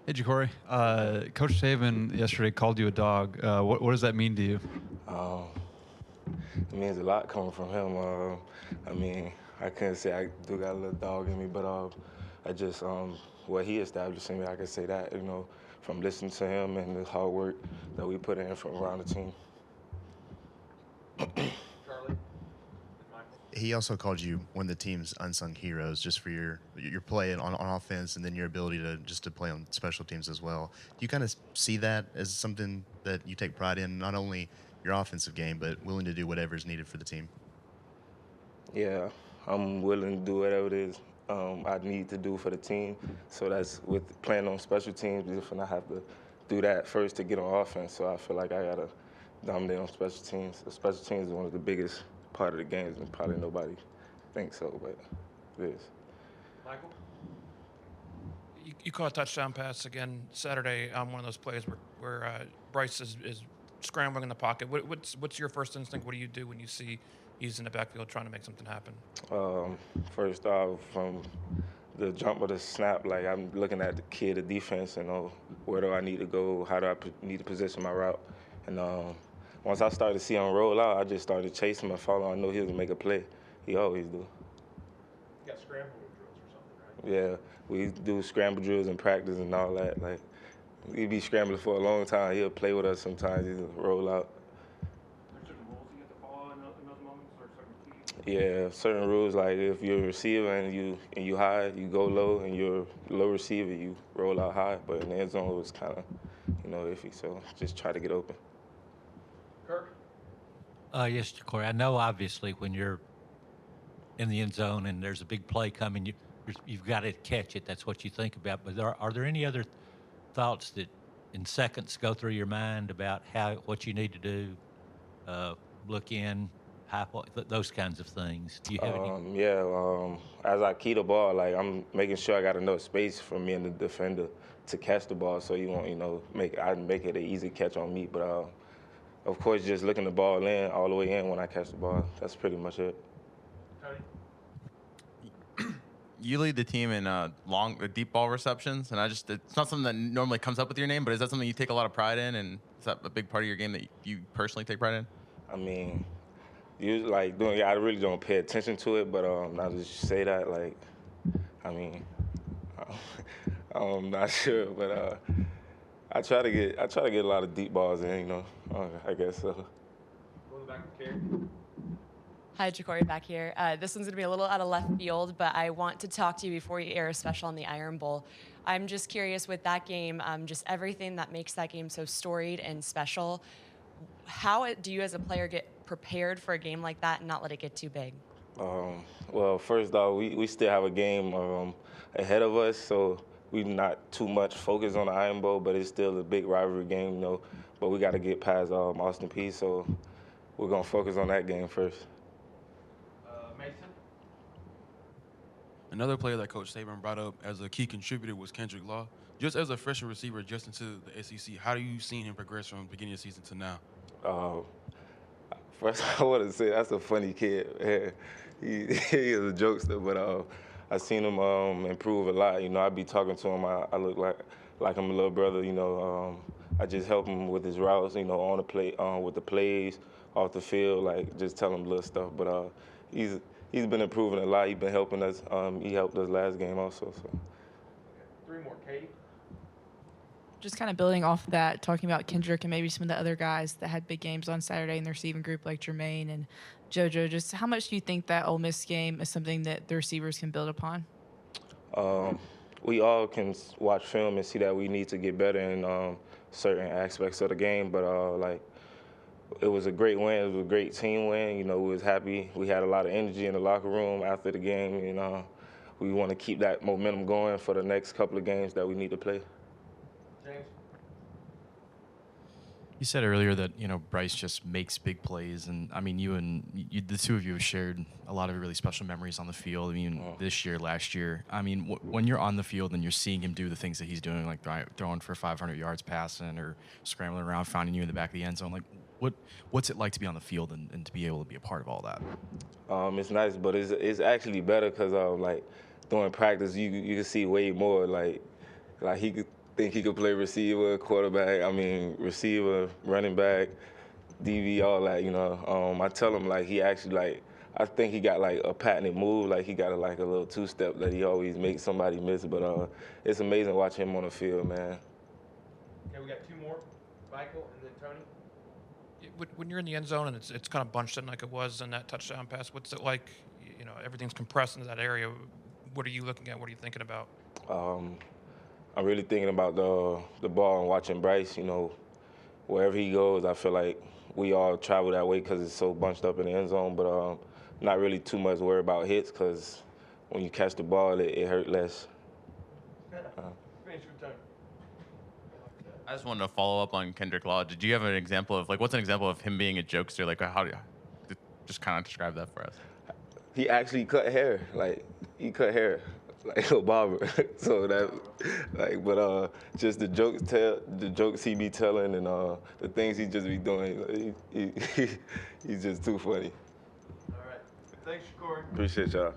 Hey, Ja'Cory. Coach Saban yesterday called you a dog. What does that mean to you? Um, it means a lot coming from him. I mean, I couldn't say I do got a little dog in me, but I just what he established in me, I can say that, from listening to him and the hard work that we put in from around the team. Charlie? He also called you one of the team's unsung heroes just for your play on offense and then your ability to play on special teams as well. Do you kind of see that as something that you take pride in, not only your offensive game, but willing to do whatever is needed for the team? Yeah, I'm willing to do whatever it is I need to do for the team. So that's with playing on special teams, if I have to do that first to get on offense. So I feel like I got to dominate on special teams. The special teams is one of the biggest part of the games, and probably nobody thinks so, but it is. Michael? You caught a touchdown pass again Saturday on one of those plays where Bryce is scrambling in the pocket. What's your first instinct? What do you do when you see he's in the backfield trying to make something happen? First off, from the jump of the snap, like I'm looking at the kid, the defense, and where do I need to go? How do I need to position my route? And once I started to see him roll out, I just started chasing him and following. I knew he was gonna make a play. He always do. You got scrambling drills or something, right? Yeah, we do scramble drills and practice and all that. Like he'd be scrambling for a long time. He'll play with us sometimes. He'll roll out. There's certain rules you have to follow in those moments, or certain keys? Yeah, certain rules, like if you're a receiver and you high, you go low, and you're a low receiver, you roll out high. But in the end zone, it was kind of, iffy. So just try to get open. Kirk? Yes, Corey. I know, obviously, when you're in the end zone and there's a big play coming, you've got to catch it. That's what you think about. But are there any other thoughts that in seconds go through your mind about what you need to do, look in, those kinds of things? Do you have any? Yeah, as I key the ball, like I'm making sure I got enough space for me and the defender to catch the ball, so you won't, make it an easy catch on me. But of course, just looking the ball in all the way in when I catch the ball. That's pretty much it. Tony? You lead the team in deep ball receptions, and it's not something that normally comes up with your name, but is that something you take a lot of pride in, and is that a big part of your game that you personally take pride in? I mean, I really don't pay attention to it, but I just say that, like, I mean, I'm not sure, but I try to get a lot of deep balls in, I guess so. Going back to Carrie? Hi, Ja'Cory back here. This one's going to be a little out of left field, but I want to talk to you before you air a special on the Iron Bowl. I'm just curious with that game, just everything that makes that game so storied and special. How do you as a player get prepared for a game like that and not let it get too big? Well, first off, we still have a game ahead of us, so we're not too much focused on the Iron Bowl, but it's still a big rivalry game, But we got to get past Austin Peay, so we're going to focus on that game first. Mason? Another player that Coach Saban brought up as a key contributor was Kendrick Law. Just as a freshman receiver adjusting to the SEC, how do you seen him progress from beginning of the season to now? First, I want to say that's a funny kid. Man. He is a jokester, but I seen him improve a lot. I be talking to him. I look like I'm a little brother. I just help him with his routes. On the play, with the plays off the field, like just tell him little stuff. But he's been improving a lot. He's been helping us. He helped us last game also. So. Three more. Katie? Just kind of building off of that, talking about Kendrick and maybe some of the other guys that had big games on Saturday in the receiving group like Jermaine and JoJo, just how much do you think that Ole Miss game is something that the receivers can build upon? We all can watch film and see that we need to get better in certain aspects of the game, but it was a great win. It was a great team win. We was happy. We had a lot of energy in the locker room after the game, we want to keep that momentum going for the next couple of games that we need to play. James? You said earlier that, Bryce just makes big plays. And, I mean, the two of you have shared a lot of really special memories on the field. I mean, this year, last year. I mean, when you're on the field and you're seeing him do the things that he's doing, like throwing for 500 yards passing or scrambling around, finding you in the back of the end zone, like, what's it like to be on the field and to be able to be a part of all that? It's nice, but it's actually better because, during practice, you can see way more. Like he could think he could play receiver, quarterback. I mean, receiver, running back, DB, all that. You know, I tell him like he actually like. I think he got like a patented move, like he got like a little two-step that he always makes somebody miss. But it's amazing watching him on the field, man. Okay, we got two more, Michael and then Tony. When you're in the end zone and it's kind of bunched in like it was in that touchdown pass, what's it like? You know, everything's compressed into that area. What are you looking at? What are you thinking about? I'm really thinking about the ball and watching Bryce. You know, wherever he goes, I feel like we all travel that way because it's so bunched up in the end zone. But not really too much worry about hits because when you catch the ball, it hurt less. I just wanted to follow up on Kendrick Law. Did you have an example of, like, what's an example of him being a jokester? Like, how do you just kind of describe that for us? He actually cut hair. Like, he cut hair like a barber. So that, like, but just the jokes he be telling and the things he just be doing, he's just too funny. All right. Thanks, Corey. Appreciate y'all.